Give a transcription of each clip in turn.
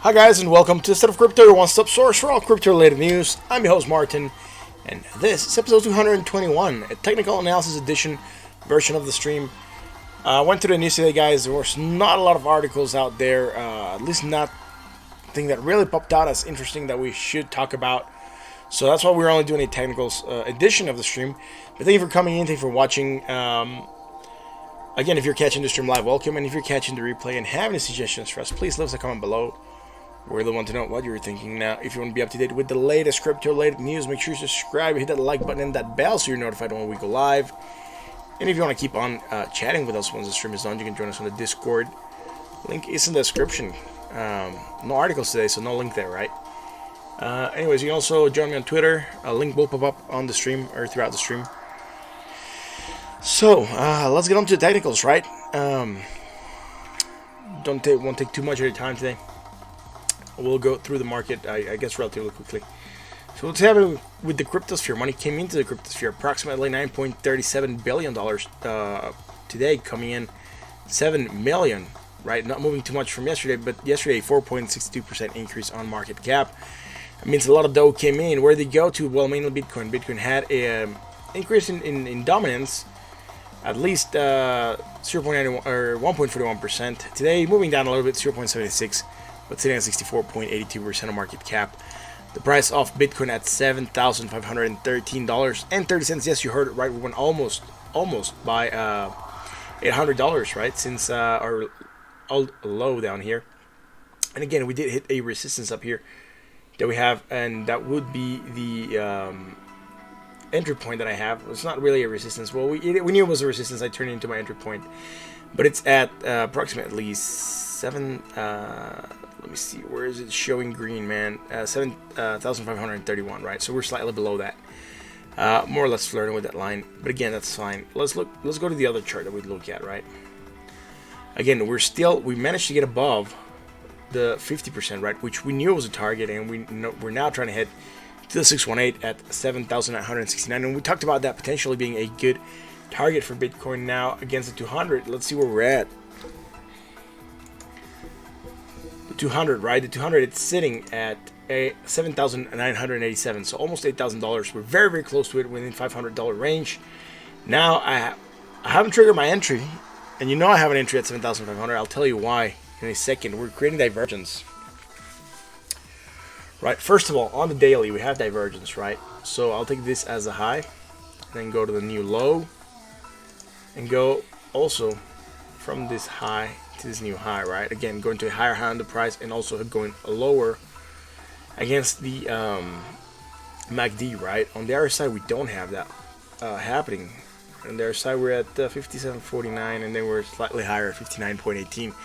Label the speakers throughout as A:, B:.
A: Hi guys, and welcome to State of Crypto, your one-stop source for all crypto-related news. I'm your host Martin, and this is episode 221, a technical analysis edition version of the stream. I went to the news today, guys. There was not a lot of articles out there, at least not thing that really popped out as interesting that we should talk about. So that's why we're only doing a technicals edition of the stream. But thank you for coming in, thank you for watching. Again, if you're catching the stream live, welcome, and if you're catching the replay and have any suggestions for us, please leave us a comment below. We really want to know what you're thinking. Now, if you want to be up to date with the latest crypto-related news, make sure you subscribe, hit that like button and that bell so you're notified when we go live. And if you want to keep on chatting with us once the stream is done, you can join us on the Discord. Link is in the description. No articles today, so no link there, right? Anyways, you can also join me on Twitter. A link will pop up on the stream or throughout the stream. So, let's get on to the technicals, right? Won't take too much of your time today. We'll go through the market, I guess, relatively quickly. So let's have it with the cryptosphere. Money came into the cryptosphere approximately $9.37 billion today, coming in $7 million, right? Not moving too much from yesterday, but yesterday 4.62% increase on market cap. It means a lot of dough came in. Where did they go to? Well, mainly Bitcoin. Bitcoin had an increase in dominance, at least 0.91 or 1.41%. Today, moving down a little bit, 0.76%. But sitting at 64.82% of market cap. The price of Bitcoin at $7,513.30. Yes, you heard it right. We went almost by $800, right? Since our low down here. And again, we did hit a resistance up here that we have, and that would be the entry point that I have. It's not really a resistance. Well, we knew it was a resistance. I turned it into my entry point, but it's at approximately 7. Let me see, where is it showing green, man? 7,531, right? So we're slightly below that. More or less flirting with that line, but again, that's fine. Let's go to the other chart that we look at, right? Again, we managed to get above the 50%, right? Which we knew was a target, and we're now trying to head to the 618 at 7,969, and we talked about that potentially being a good target for Bitcoin now against the 200. Let's see where we're at. 200, right? The 200, it's sitting at a 7,987, so almost $8,000. We're very, very close to it, within $500 range. Now I haven't triggered my entry, and you know I have an entry at 7,500. I'll tell you why in a second. We're creating divergence, right? First of all, on the daily, we have divergence, right? So I'll take this as a high, then go to the new low, and go also from this high to this new high, right? Again, going to a higher high on the price, and also going lower against the MACD, right? On the other side, we don't have that happening. On the other side, we're at 57.49, and then we're slightly higher at 59.18.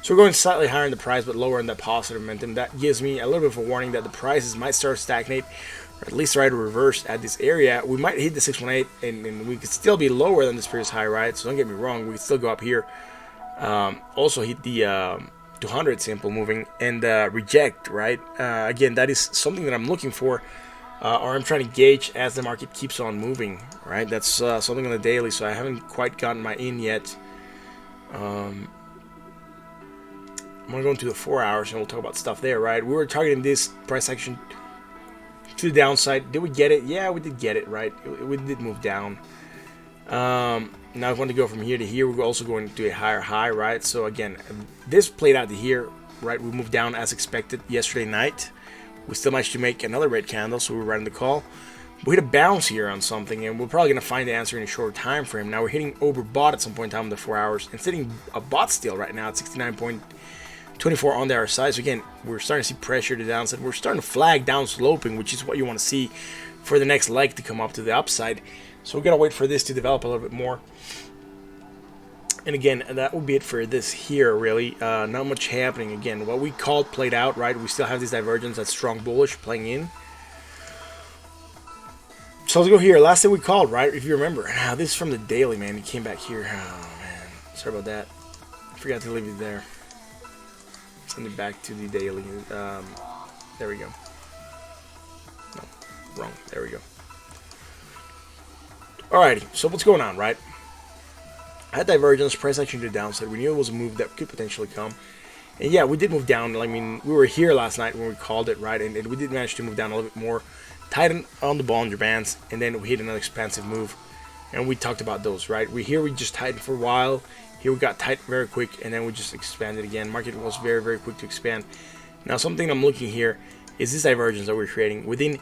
A: So we're going slightly higher in the price, but lower in that positive momentum. That gives me a little bit of a warning that the prices might start to stagnate, or at least try to reverse at this area. We might hit the 618, and we could still be lower than this previous high, right? So don't get me wrong, we could still go up here. Also hit the 200 simple moving and reject, right? Again, that is something that I'm looking for, or I'm trying to gauge as the market keeps on moving, right? That's something on the daily, so I haven't quite gotten my in yet. I'm gonna go into the 4 hours and we'll talk about stuff there, right? We were targeting this price action to the downside. Did we get it? Yeah, we did get it, right? We did move down. Now if we want to go from here to here, we're also going to a higher high, right? So again, this played out to here, right? We moved down as expected yesterday night. We still managed to make another red candle, so we were right in the call. We hit a bounce here on something, and we're probably going to find the answer in a short time frame. Now we're hitting overbought at some point in time in the 4 hours, and sitting a bot still right now at 69.24 on the other side. So again, we're starting to see pressure to the downside. We're starting to flag down sloping, which is what you want to see for the next leg to come up to the upside. So we're going to wait for this to develop a little bit more. And again, that will be it for this here, really. Not much happening. Again, what we called played out, right? We still have this divergence, that strong bullish playing in. So let's go here. Last thing we called, right? If you remember. Now, this is from the daily, man. It came back here. Oh, man. Sorry about that. I forgot to leave it there. Send it back to the daily. There we go. No, wrong. There we go. Alrighty, so what's going on, right? I had divergence, price action to the downside. We knew it was a move that could potentially come. And yeah, we did move down. I mean, we were here last night when we called it, right? And we did manage to move down a little bit more, tighten on the Bollinger Bands, and then we hit another expansive move. And we talked about those, right? We just tightened for a while. Here we got tight very quick, and then we just expanded again. Market was very, very quick to expand. Now, something I'm looking here is this divergence that we're creating within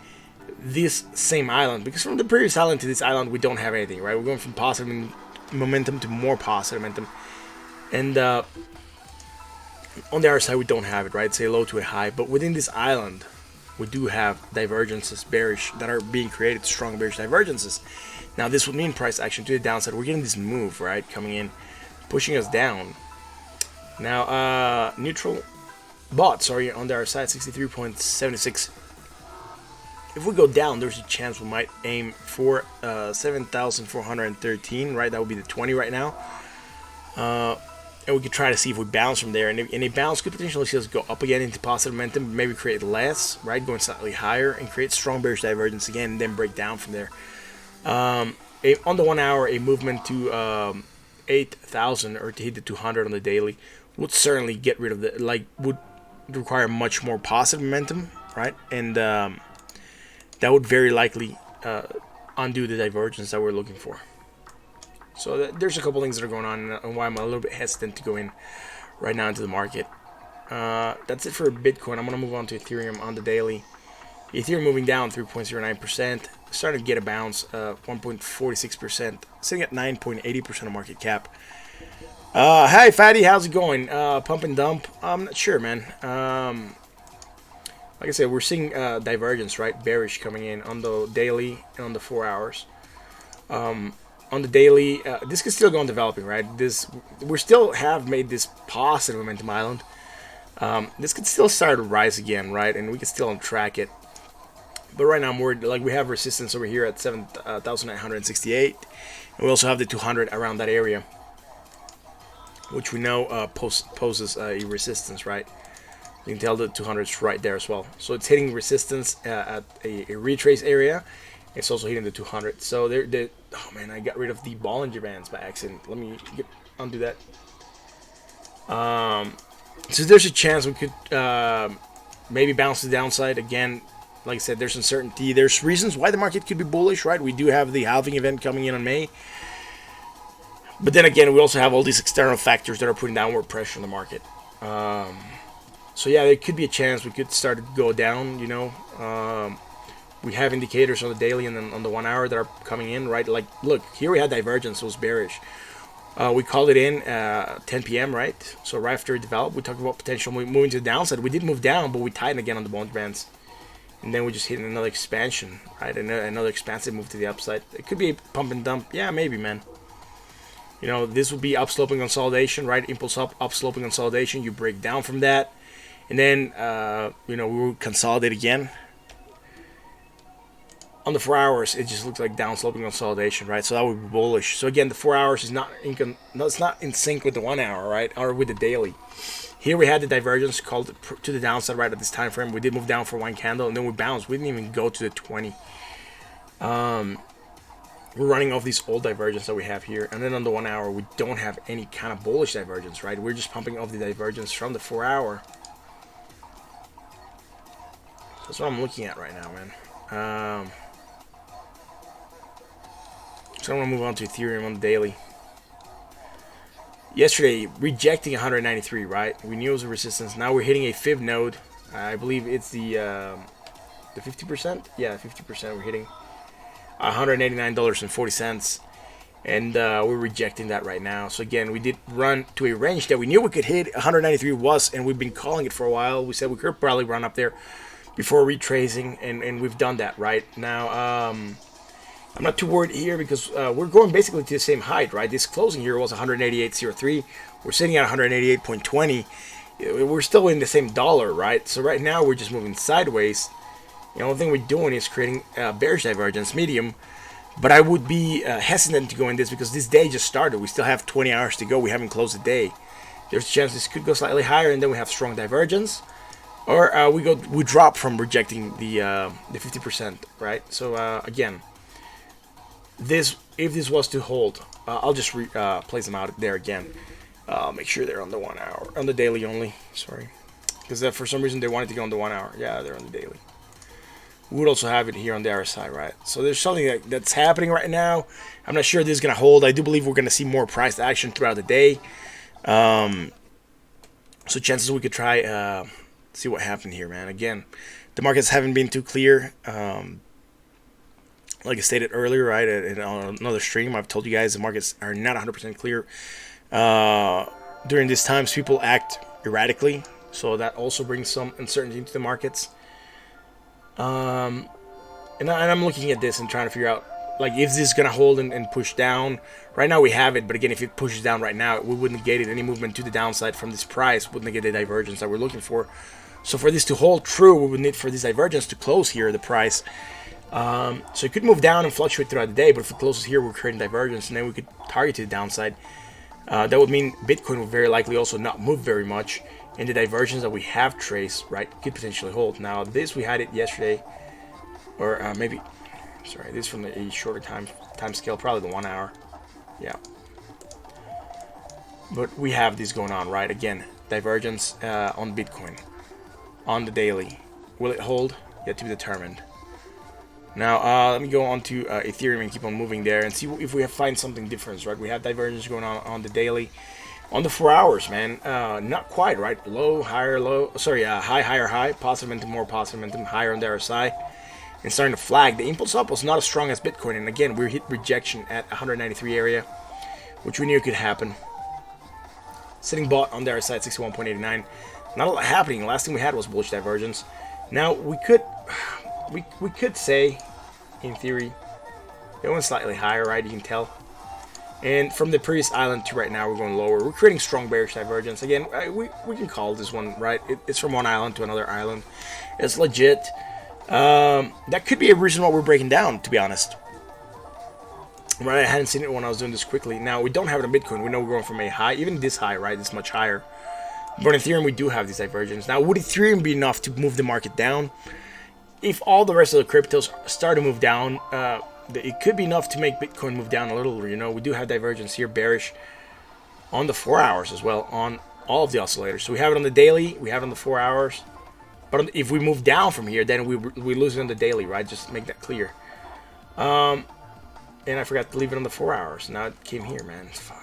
A: this same island. Because from the previous island to this island, we don't have anything, right? We're going from positive momentum to more positive momentum. And on the other side, we don't have it, right? It's a low to a high. But within this island, we do have divergences, bearish, that are being created, strong bearish divergences. Now, this would mean price action to the downside. We're getting this move, right? Coming in, pushing us down. Now, neutral bought, sorry, on the other side, 63.76. If we go down, there's a chance we might aim for 7,413, right? That would be the 20 right now. And we could try to see if we bounce from there. And a bounce could potentially see us go up again into positive momentum, maybe create less, right? Going slightly higher and create strong bearish divergence again, and then break down from there. On the 1 hour, a movement to 8,000 or to hit the 200 on the daily would certainly get rid of the, like, would require much more positive momentum, right? And that would very likely undo the divergence that we're looking for. So there's a couple things that are going on and why I'm a little bit hesitant to go in right now into the market. That's it for Bitcoin. I'm going to move on to Ethereum on the daily. Ethereum moving down 3.09%. Starting to get a bounce, 1.46%. Sitting at 9.80% of market cap. Hi, Fatty. How's it going? Pump and dump? I'm not sure, man. Like I said, we're seeing divergence, right? Bearish coming in on the daily and on the 4 hours. On the daily, this could still go on developing, right? We still have made this positive momentum island. This could still start to rise again, right? And we can still track it. But right now, we have resistance over here at 7,968. And we also have the 200 around that area, which we know poses a resistance, right? You can tell the 200 is right there as well. So it's hitting resistance at a retrace area. It's also hitting the 200. So oh man, I got rid of the Bollinger Bands by accident. Let me undo that. So there's a chance we could maybe bounce the downside again. Like I said, there's uncertainty. There's reasons why the market could be bullish, right? We do have the halving event coming in on May. But then again, we also have all these external factors that are putting downward pressure on the market. So yeah, there could be a chance we could start to go down, you know. We have indicators on the daily and then on the 1 hour that are coming in, right? Like, look, here we had divergence, so it was bearish. We called it in 10 p.m., right? So right after it developed, we talked about potential moving to the downside. We did move down, but we tightened again on the Bollinger Bands. And then we just hit another expansion, right? Another expansive move to the upside. It could be a pump and dump. Yeah, maybe, man. You know, this would be upsloping consolidation, right? Impulse up, upsloping consolidation. You break down from that. And then, you know, we will consolidate again. On the 4 hours, it just looks like downsloping consolidation, right? So that would be bullish. So again, the 4 hours is it's not in sync with the 1 hour, right? Or with the daily. Here we had the divergence called to the downside right at this time frame. We did move down for one candle, and then we bounced. We didn't even go to the 20. We're running off these old divergence that we have here. And then on the 1 hour, we don't have any kind of bullish divergence, right? We're just pumping off the divergence from the 4 hour. That's what I'm looking at right now, man. So I'm going to move on to Ethereum on the daily. Yesterday, rejecting 193, right? We knew it was a resistance. Now we're hitting a fib node. I believe it's the 50%? Yeah, 50% we're hitting. $189.40. And we're rejecting that right now. So again, we did run to a range that we knew we could hit. 193 was, and we've been calling it for a while. We said we could probably run up there before retracing, and we've done that right now. I'm not too worried here because we're going basically to the same height, right? This closing here was 188.03. We're sitting at 188.20. We're still in the same dollar, right? So right now we're just moving sideways. The only thing we're doing is creating a bearish divergence medium. But I would be hesitant to go in this because this day just started. We still have 20 hours to go. We haven't closed the day. There's a chance this could go slightly higher, and then we have strong divergence. Or we drop from rejecting the 50%, right? So again, if this was to hold, I'll just place them out there again. I'll make sure they're on the 1 hour, on the daily only. Sorry, because for some reason they wanted to go on the 1 hour. Yeah, they're on the daily. We would also have it here on the RSI, right? So there's something that's happening right now. I'm not sure this is gonna hold. I do believe we're gonna see more price action throughout the day. So chances we could try see what happened here, man. Again, the markets haven't been too clear. Like I stated earlier, right, on another stream, I've told you guys the markets are not 100% clear. During these times, people act erratically, so that also brings some uncertainty into the markets. And I'm looking at this and trying to figure out, like, if this is going to hold and push down. Right now we have it, but again, if it pushes down right now, we wouldn't negate any movement to the downside from this price, wouldn't negate the divergence that we're looking for. So for this to hold true, we would need for this divergence to close here, the price. So it could move down and fluctuate throughout the day, but if it closes here, we're creating divergence, and then we could target to the downside. That would mean Bitcoin will very likely also not move very much, and the divergence that we have traced, right, could potentially hold. Now, this, we had it yesterday, or maybe, sorry, this from a shorter time scale, probably the 1 hour. Yeah. But we have this going on, right? Again, divergence on Bitcoin, on the daily. Will it hold? Yet to be determined. Now, let me go on to Ethereum and keep on moving there and see if we find something different, right? We have divergence going on the daily. On the 4 hours, man, not quite, right? Low, higher, low. Sorry, high, higher, high. Positive momentum, more positive momentum, higher on the RSI. And starting to flag. The impulse up was not as strong as Bitcoin. And again, we hit rejection at 193 area, which we knew could happen. Sitting bought on the RSI at 61.89. Not a lot happening. Last thing we had was bullish divergence. Now, we could say, in theory, it went slightly higher, right? You can tell. And from the previous island to right now, we're going lower. We're creating strong bearish divergence. Again, we can call this one, right? It's from one island to another island. It's legit. That could be a reason why we're breaking down, to be honest. Right, I hadn't seen it when I was doing this quickly. Now, we don't have it on Bitcoin. We know we're going from a high, even this high, right? This much higher. But in Ethereum, we do have these divergences. Now, would Ethereum be enough to move the market down? If all the rest of the cryptos start to move down, it could be enough to make Bitcoin move down a little. You know, we do have divergence here, bearish, on the 4 hours as well, on all of the oscillators. So we have it on the daily, we have it on the 4 hours. But if we move down from here, then we lose it on the daily, right? Just to make that clear. And I forgot to leave it on the 4 hours. Now it came here, man. Fuck.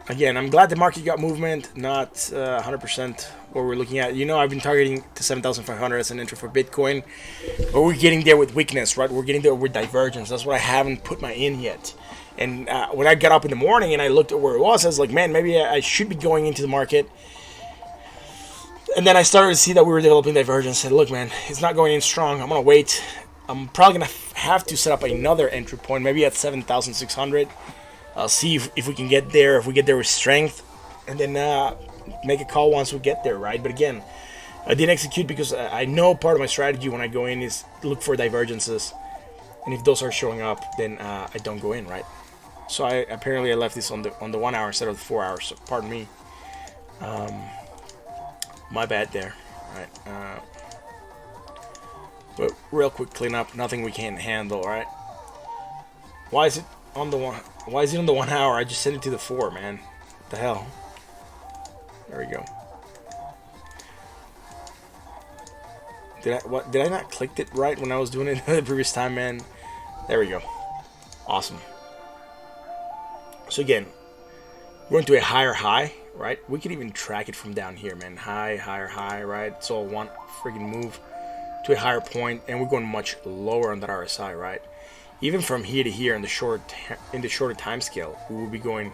A: Again, I'm glad the market got movement, not 100% what we're looking at. You know, I've been targeting to 7,500 as an entry for Bitcoin, but we're getting there with weakness, right? We're getting there with divergence. That's what I haven't put my in yet. And when I got up in the morning and I looked at where it was, I was like, man, maybe I should be going into the market. And then I started to see that we were developing divergence. I said, look, man, it's not going in strong. I'm going to wait. I'm probably going to have to set up another entry point, maybe at 7,600. I'll see if we can get there, if we get there with strength, and then make a call once we get there, right? But again, I didn't execute because I know part of my strategy when I go in is look for divergences. And if those are showing up, then I don't go in, right? So apparently I left this on the 1 hour instead of the 4 hours. So pardon me. My bad there. Right. But real quick cleanup. Nothing we can't handle, right? Why is it on the one? Why is it on the 1 hour? I just sent it to the 4, man. What the hell? There we go. Did I not click it right when I was doing it the previous time, man? There we go. Awesome. So again, we're going to a higher high, right? We can even track it from down here, man. High, higher high, right? It's all one freaking move to a higher point, and we're going much lower on that RSI, right? Even from here to here in the shorter time scale, we will be going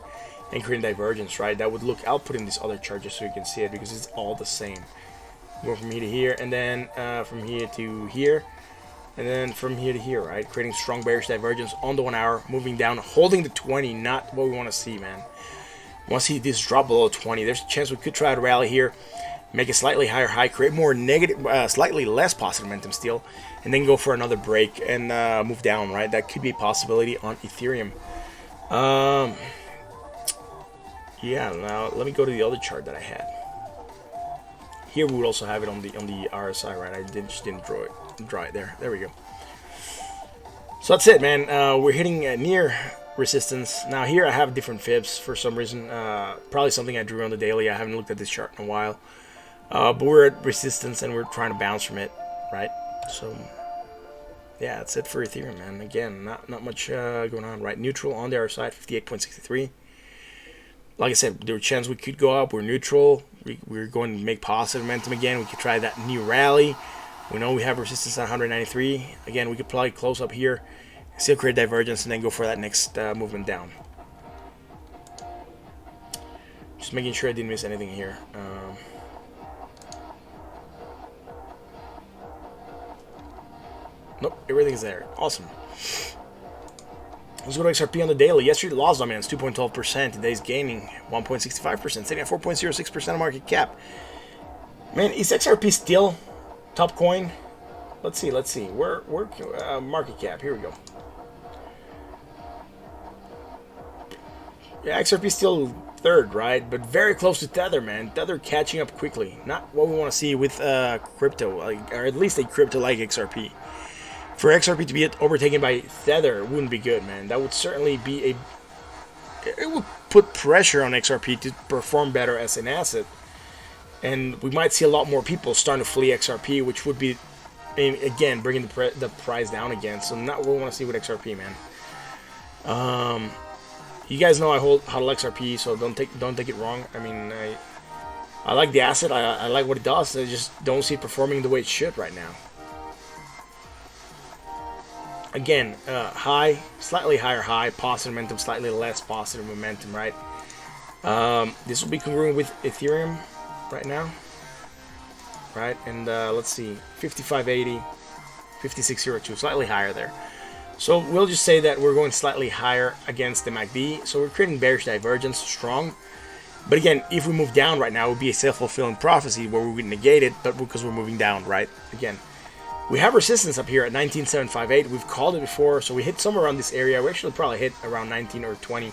A: and creating divergence, right? That would look. I'll put in these other charts so you can see it because it's all the same. Go from here to here, and then from here to here, and then from here to here, right? Creating strong bearish divergence on the 1 hour, moving down, holding the 20, not what we want to see, man. Once see this drop below 20, there's a chance we could try to rally here, make a slightly higher high, create more negative, slightly less positive momentum still, and then go for another break and move down, right? That could be a possibility on Ethereum. Yeah, now let me go to the other chart that I had. Here we would also have it on the RSI, right? I just didn't draw it there. There we go. So that's it, man. We're hitting near resistance. Now here I have different fibs for some reason. Probably something I drew on the daily. I haven't looked at this chart in a while. But we're at resistance and we're trying to bounce from it, right? So yeah, that's it for Ethereum, man. Again, not much going on, right? Neutral on the other side, 58.63. Like I said, there are chances we could go up. We're neutral. We're going to make positive momentum again. We could try that new rally. We know we have resistance at 193. Again, we could probably close up here, still create divergence, and then go for that next movement down. Just making sure I didn't miss anything here. Nope, everything's there. Awesome. Let's go to XRP on the daily. Yesterday lost dominance 2.12%. Today's gaining 1.65%, sitting at 4.06% of market cap. Man, is XRP still top coin? Let's see. Where market cap? Here we go. Yeah, XRP still third, right? But very close to Tether, man. Tether catching up quickly. Not what we want to see with crypto, or at least a crypto like XRP. For XRP to be overtaken by Tether wouldn't be good, man. That would certainly be it would put pressure on XRP to perform better as an asset. And we might see a lot more people starting to flee XRP, which would be, again, bringing the price down again. So not what we want to see with XRP, man. You guys know I hodl XRP, so don't take it wrong. I mean, I like the asset. I like what it does. I just don't see it performing the way it should right now. Again, high, slightly higher high, positive momentum, slightly less positive momentum, right? This will be congruent with Ethereum right now, right? And let's see, 5580, 5602, slightly higher there. So we'll just say that we're going slightly higher against the MACD. So we're creating bearish divergence, strong. But again, if we move down right now, it would be a self-fulfilling prophecy where we would negate it, but because we're moving down, right? Again, we have resistance up here at 19,758. We've called it before, so we hit somewhere around this area. We actually probably hit around 19 or 20.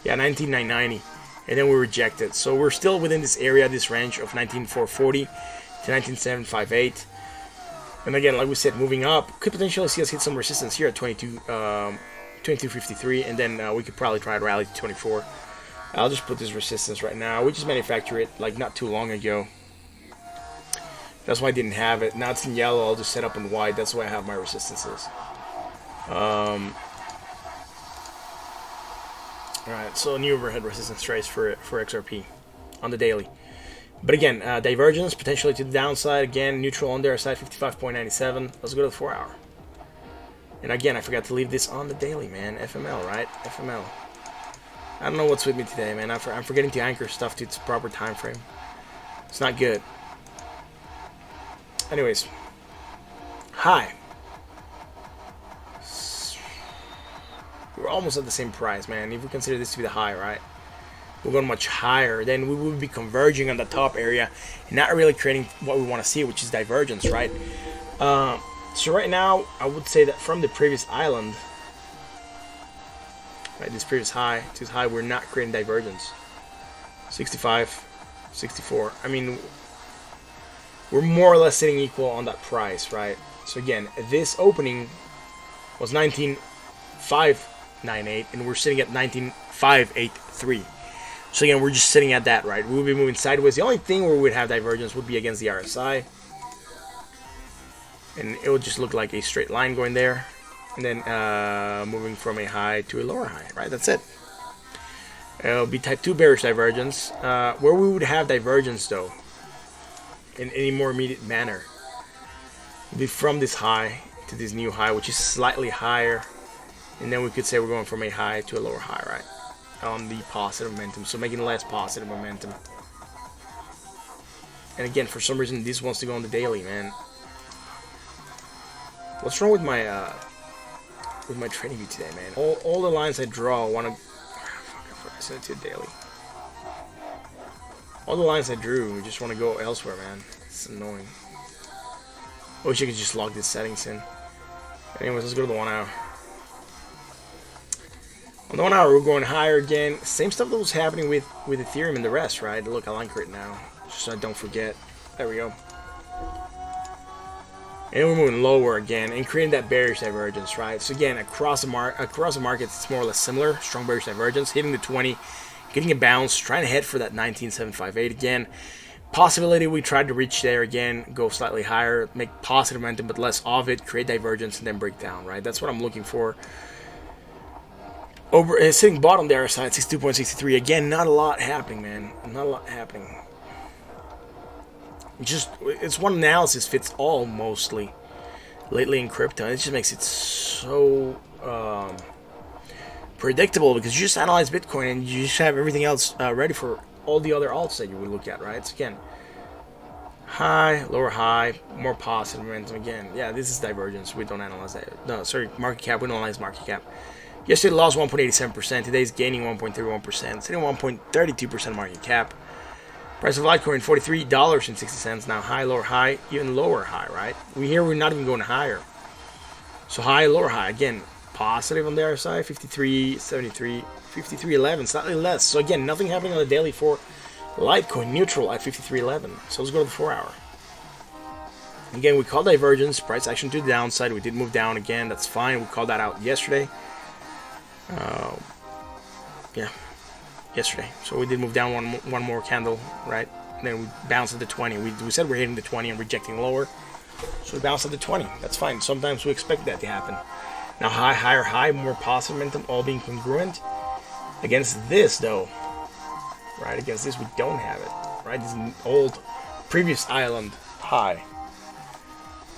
A: Yeah, 19,990. And then we rejected. So we're still within this area, this range of 19,440 to 19,758. And again, like we said, moving up, could potentially see us hit some resistance here at 22.53, and then we could probably try to rally to 24. I'll just put this resistance right now. We just manufactured it like not too long ago. That's why I didn't have it. Now it's in yellow. I'll just set up in white. That's why I have my resistances. Alright, so a new overhead resistance trace for XRP on the daily. But again, divergence potentially to the downside. Again, neutral on their side, 55.97. Let's go to the 4 hour. And again, I forgot to leave this on the daily, man. FML, right? FML. I don't know what's with me today, man. I'm forgetting to anchor stuff to its proper time frame. It's not good. Anyways, high. We're almost at the same price, man. If we consider this to be the high, right? We're going much higher. Then we will be converging on the top area and not really creating what we want to see, which is divergence, right? So right now, I would say that from the previous island, right, this previous high to this high, we're not creating divergence. 65, 64. I mean, we're more or less sitting equal on that price, right? So again, this opening was 19,598, and we're sitting at 19,583. So again, we're just sitting at that, right? We'll be moving sideways. The only thing where we would have divergence would be against the RSI, and it would just look like a straight line going there, and then moving from a high to a lower high, right? That's it. It'll be type 2 bearish divergence, where we would have divergence though in any more immediate manner. It'll be from this high to this new high, which is slightly higher, and then we could say we're going from a high to a lower high, right? On the positive momentum, so making less positive momentum. And again, for some reason, this wants to go on the daily, man. What's wrong with my trading view today, man? All the lines I draw want to. I sent it to daily. All the lines I drew just want to go elsewhere, man. It's annoying. I wish I could just log these settings in. Anyways, let's go to the 1 hour. On the 1 hour, we're going higher again. Same stuff that was happening with Ethereum and the rest, right? Look, I'll anchor it now, just so I don't forget. There we go. And we're moving lower again and creating that bearish divergence, right? So again, across the market, it's more or less similar. Strong bearish divergence, hitting the 20, getting a bounce, trying to head for that 19758 again. Possibility we tried to reach there again, go slightly higher, make positive momentum but less of it, create divergence and then break down, right? That's what I'm looking for. Over sitting bottom there, side 62.63 again. Not a lot happening, man. Not a lot happening. Just it's one analysis fits all mostly lately in crypto. It just makes it so predictable because you just analyze Bitcoin and you just have everything else ready for all the other alts that you would look at, right? So again, high, lower high, more positive momentum again. Yeah, this is divergence. We don't analyze that. No, sorry, market cap. We don't analyze market cap. Yesterday lost 1.87%. Today's gaining 1.31%. Sitting 1.32% market cap. Price of Litecoin $43.60. Now high, lower high, even lower high, right? We're not even going higher. So high, lower high. Again, positive on the other side, 53.73, 53.11, slightly less. So again, nothing happening on the daily for Litecoin, neutral at 53.11. So let's go to the 4 hour. Again, we called divergence, price action to the downside. We did move down again. That's fine. We called that out yesterday. Yeah. Yesterday. So we did move down one more candle, right? And then we bounced at the 20. We said we're hitting the 20 and rejecting lower. So we bounced at the 20. That's fine. Sometimes we expect that to happen. Now high, higher, high, more positive momentum, all being congruent. Against this, though, right? Against this, we don't have it, right? This is an old, previous island high.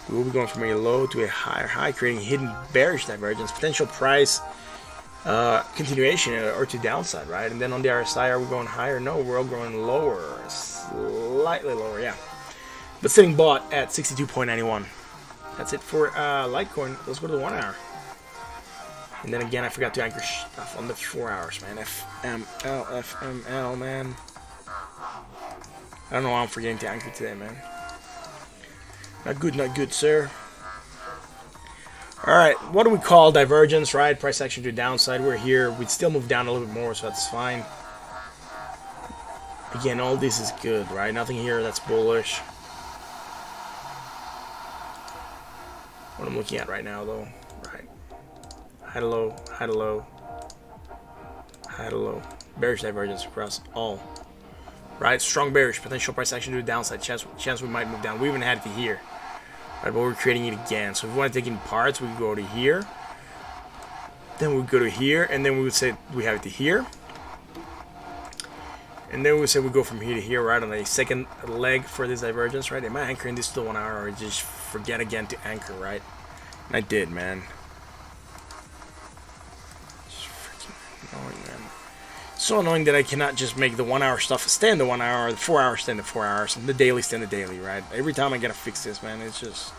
A: We will be going from a low to a higher high, creating hidden bearish divergence, potential price continuation or to downside, right? And then on the RSI, are we going higher? No, we're all going lower, slightly lower, yeah. But sitting bought at 62.91. That's it for Litecoin. Let's go to the 1 hour. And then again, I forgot to anchor stuff on the 4 hours, man. FML, man. I don't know why I'm forgetting to anchor today, man. Not good, sir. Alright, what do we call divergence, right? Price action to downside. We're here. We'd still move down a little bit more, so that's fine. Again, all this is good, right? Nothing here that's bullish. What I'm looking at right now, though, right? High to low, high to low, high to low. Bearish divergence across all. Right? Strong bearish. Potential price action to the downside. Chance we might move down. We even had it here. Right, but we're creating it again. So if we want to take it in parts, we go to here. Then we go to here, and then we would say we have it to here. And then we would say we go from here to here, right, on a second leg for this divergence, right? Am I anchoring this to the 1 hour, or just forget again to anchor, right? And I did, man. It's freaking annoying, man. So annoying that I cannot just make the 1 hour stuff stay in the 1 hour, the 4 hours stay in the 4 hours, and the daily stay in the daily, right? Every time I gotta fix this, man, it's just...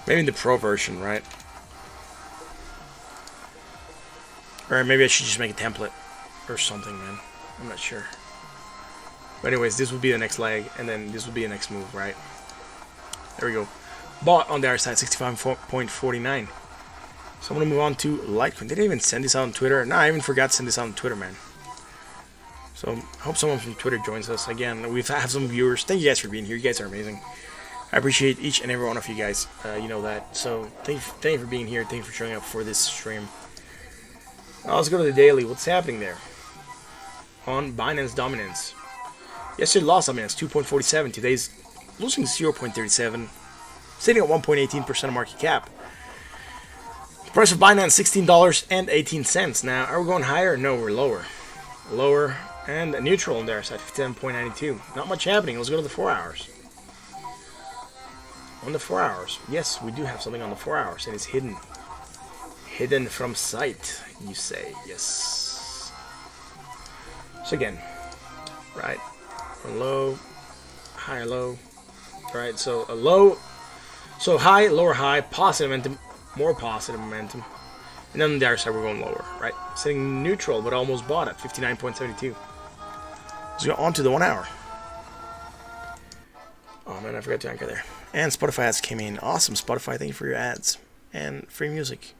A: Maybe in the pro version, right? Or maybe I should just make a template or something, man. I'm not sure. But anyways, this will be the next leg, and then this will be the next move, right? There we go. Bought on the other side, 65.49. So I'm going to move on to Litecoin. Did I even send this out on Twitter? No, I even forgot to send this out on Twitter, man. So I hope someone from Twitter joins us. Again, we've had some viewers. Thank you guys for being here. You guys are amazing. I appreciate each and every one of you guys. You know that. So thank you for being here. Thank you for showing up for this stream. Now let's go to the daily. What's happening there? On Binance Dominance. Yesterday lost dominance 2.47. Today's losing 0.37. Sitting at 1.18% of market cap. Price of Binance $16.18. Now, are we going higher? No, we're lower. Lower and neutral on there, so at 10.92. Not much happening. Let's go to the 4 hours. On the 4 hours, yes, we do have something on the 4 hours, and it's hidden. Hidden from sight, you say. Yes. So again, right, from low, high, low, right, so a low, so high, lower high, positive momentum, more positive momentum, and then on the other side we're going lower, right, sitting neutral, but almost bought at 59.72. Let's go on to the 1 hour. Oh man, I forgot to anchor there. And Spotify ads came in. Awesome, Spotify. Thank you for your ads. And free music.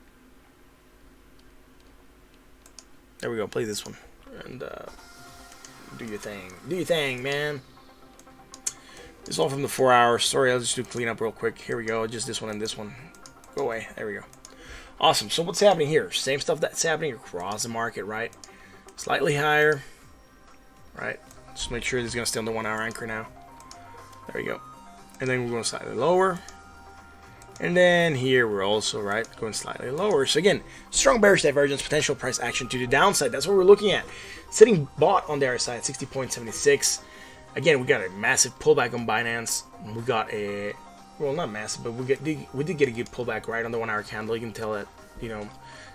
A: There we go. Play this one. And do your thing. Do your thing, man. This is all from the 4 hours. Sorry, I'll just do clean up real quick. Here we go. Just this one and this one. Go away. There we go. Awesome. So what's happening here? Same stuff that's happening across the market, right? Slightly higher, right? Just make sure this is going to stay on the 1 hour anchor now. There we go. And then we're going slightly lower. And then here we're also, right, going slightly lower. So again, strong bearish divergence, potential price action to the downside. That's what we're looking at. Sitting bought on the RSI at 60.76. Again, we got a massive pullback on Binance. We got a, well, not massive, but we did get a good pullback right on the 1 hour candle. You can tell that, you know,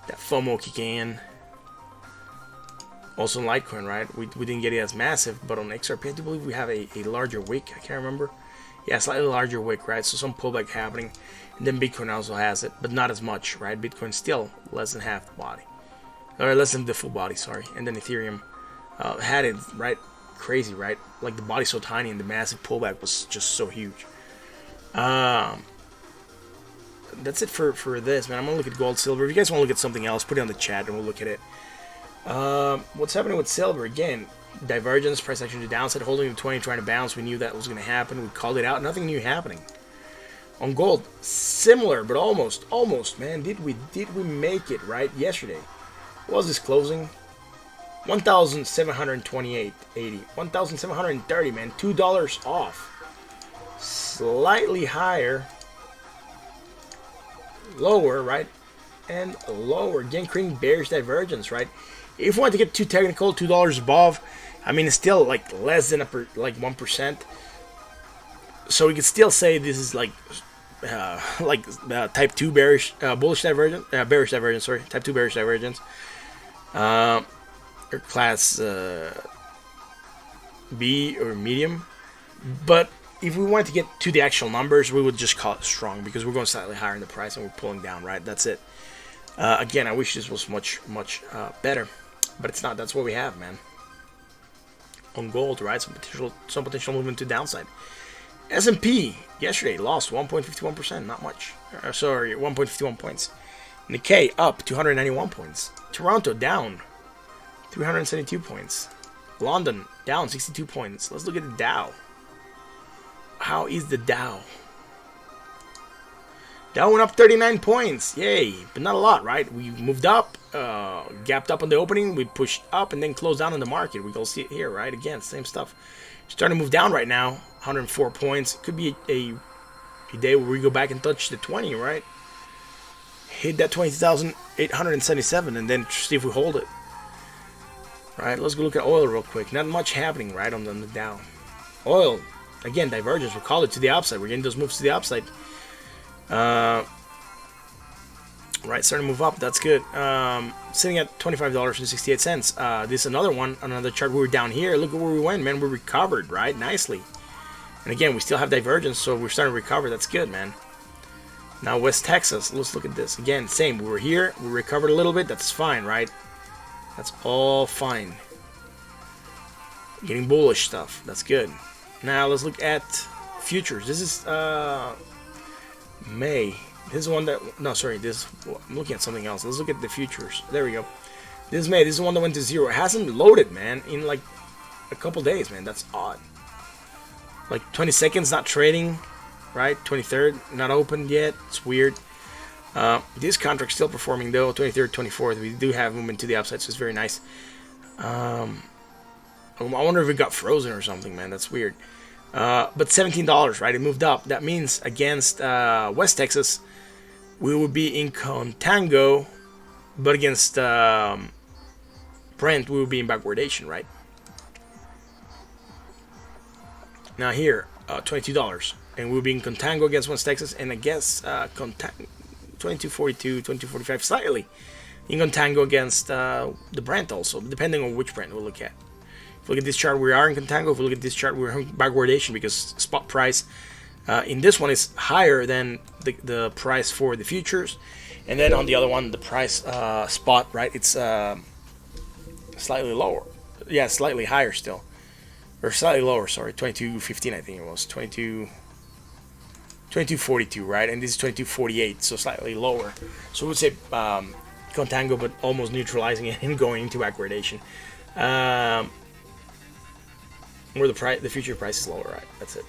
A: that FOMO kicking in. Also in Litecoin, right? We didn't get it as massive, but on XRP, I do believe we have a larger wick. I can't remember. Yeah, slightly larger wick, right? So some pullback happening. And then Bitcoin also has it, but not as much, right? Bitcoin still less than half the body. Or less than the full body, sorry. And then Ethereum had it, right? Crazy, right? Like the body's so tiny and the massive pullback was just so huge. That's it for this, man. I'm going to look at gold, silver. If you guys want to look at something else, put it on the chat and we'll look at it. What's happening with silver? Again, divergence, price action to downside, holding to 20, trying to bounce. We knew that was going to happen. We called it out. Nothing new happening. On gold, similar, but almost, man. Did we make it, right? Yesterday. What was this closing? 1,728.80. 1,730, man. $2 off. Slightly higher. Lower, right? And lower. Again, creating bearish divergence, right? If we want to get too technical, $2 above, I mean, it's still like less than like 1%. So we could still say this is like type 2 bearish, bullish divergence, bearish divergence, sorry, type 2 bearish divergence. Or class B or medium. But if we wanted to get to the actual numbers, we would just call it strong because we're going slightly higher in the price and we're pulling down, right? That's it. Again, I wish this was much better, but it's not. That's what we have, man. On gold, right? Some potential movement to downside. S&P yesterday lost 1.51%, not much. Sorry, 1.51 points. Nikkei up 291 points. Toronto down 372 points. London down 62 points. Let's look at the Dow. How is the Dow? Dow went up 39 points. Yay. But not a lot, right? We moved up, gapped up on the opening. We pushed up and then closed down in the market. We can see it here, right? Again, same stuff. Starting to move down right now. 104 points. Could be a day where we go back and touch the 20, right? Hit that 20,877 and then see if we hold it. Right, let's go look at oil real quick. Not much happening, right, on the Dow. Oil, again, divergence. We'll call it to the upside. We're getting those moves to the upside. Right, starting to move up. That's good. Sitting at $25.68. This is another one, another chart. We were down here. Look at where we went, man. We recovered, right, nicely. And again, we still have divergence, so we're starting to recover. That's good, man. Now, West Texas. Let's look at this. Again, same. We were here. We recovered a little bit. That's fine, right? That's all fine. Getting bullish stuff. That's good. Now let's look at futures. This is May. This is one that, no, sorry, this, I'm looking at something else. Let's look at the futures. There we go. This is May. This is one that went to zero. It hasn't loaded, man, in like a couple days, man. That's odd. Like 22nd's not trading, right? 23rd not opened yet. It's weird. This contract's still performing though. 23rd, 24th, we do have movement to the upside, so it's very nice. I wonder if it got frozen or something, man. That's weird. But $17, right? It moved up. That means against West Texas, we would be in contango, but against Brent, we would be in backwardation, right? Now here, $22, and we'll be in contango against West Texas, and I guess contango. 2242, 2245, slightly in contango against the Brent also, depending on which Brent we'll look at. If we look at this chart, we are in contango. If we look at this chart, we're in backwardation because spot price in this one is higher than the price for the futures. And then on the other one, the price spot, right, it's slightly lower. Yeah, slightly higher still. Or slightly lower, sorry, 2215 I think it was, 2242, right? And this is 2248, so slightly lower. So we would say contango, but almost neutralizing it and going into backwardation. Where the future price is lower, right? That's it.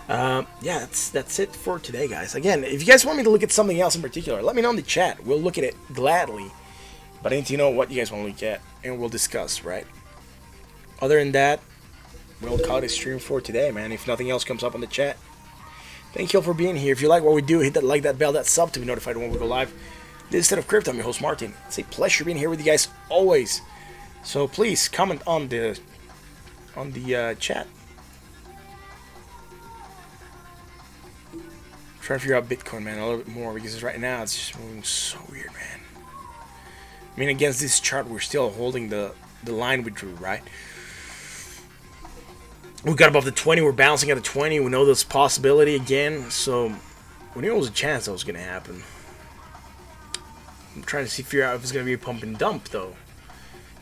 A: Yeah, that's it for today, guys. Again, if you guys want me to look at something else in particular, let me know in the chat. We'll look at it gladly. But I need to know what you guys want to look at, and we'll discuss, right? Other than that, we'll call it a stream for today, man. If nothing else comes up on the chat, thank you all for being here. If you like what we do, hit that like, that bell, that sub to be notified when we go live. This is State of Crypto. I'm your host, Martin. It's a pleasure being here with you guys always. So please comment on the chat. Trying to figure out Bitcoin, man, a little bit more, because right now it's just moving so weird, man. I mean, against this chart, we're still holding the line we drew, right? We got above the 20. We're bouncing at the 20. We know there's possibility again. So we knew there was a chance that was going to happen. I'm trying to figure out if it's going to be a pump and dump, though.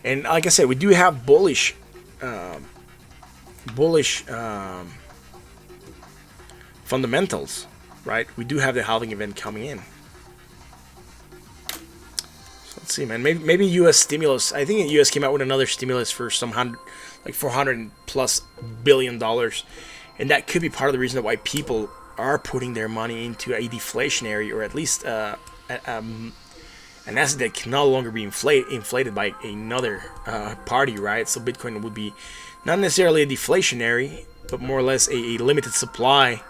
A: And like I said, we do have bullish fundamentals, right? We do have the halving event coming in. So let's see, man. Maybe U.S. stimulus. I think the U.S. came out with another stimulus for some $400+ billion, and that could be part of the reason why people are putting their money into a deflationary, or at least an asset that can no longer be inflated by another party, right? So Bitcoin would be not necessarily a deflationary, but more or less a limited supply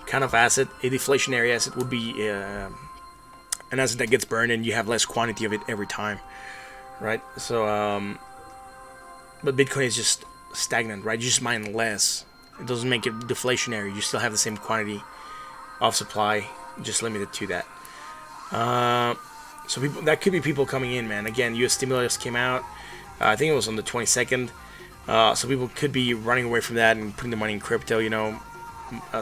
A: kind of asset. A deflationary asset would be an asset that gets burned and you have less quantity of it every time, right? So, but Bitcoin is just stagnant, right? You just mine less. It doesn't make it deflationary. You still have the same quantity of supply, just limited to that. So people, that could be people coming in, man. Again, U.S. stimulus came out. I think it was on the 22nd. So people could be running away from that and putting their money in crypto. You know,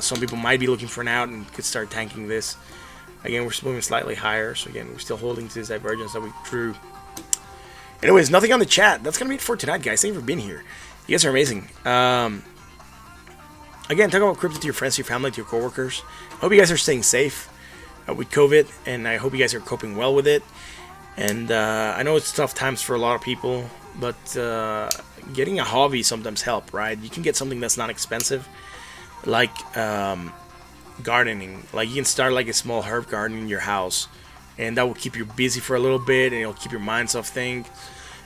A: some people might be looking for an out and could start tanking this. Again, we're moving slightly higher. So again, we're still holding to this divergence that we drew. Anyways, nothing on the chat. That's gonna be it for tonight, guys. Thank you for being here. You guys are amazing. Again, talk about crypto to your friends, to your family, to your coworkers. Hope you guys are staying safe with COVID, and I hope you guys are coping well with it. And I know it's tough times for a lot of people, but getting a hobby sometimes help, right? You can get something that's not expensive, like gardening. Like you can start like a small herb garden in your house, and that will keep you busy for a little bit, and it'll keep your minds off things.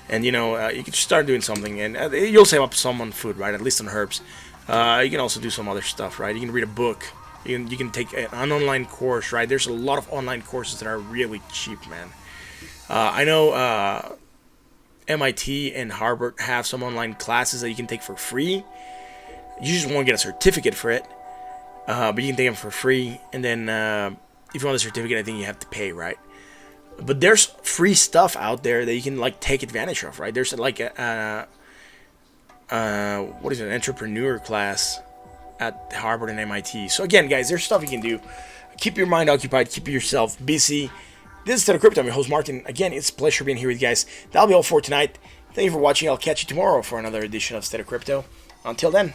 A: And you know, you can start doing something, and you'll save up some on food, right? At least on herbs. You can also do some other stuff, right? You can read a book. You can take an online course, right? There's a lot of online courses that are really cheap, man. I know MIT and Harvard have some online classes that you can take for free. You just won't get a certificate for it, but you can take them for free. And then if you want a certificate, I think you have to pay, right? But there's free stuff out there that you can like take advantage of, right? There's like what is it, an entrepreneur class at Harvard and MIT. So again, guys, there's stuff you can do. Keep your mind occupied, keep yourself busy. This is State of Crypto. I'm your host, Martin. Again, it's a pleasure being here with you guys. That'll be all for tonight. Thank you for watching. I'll catch you tomorrow for another edition of State of Crypto. Until then,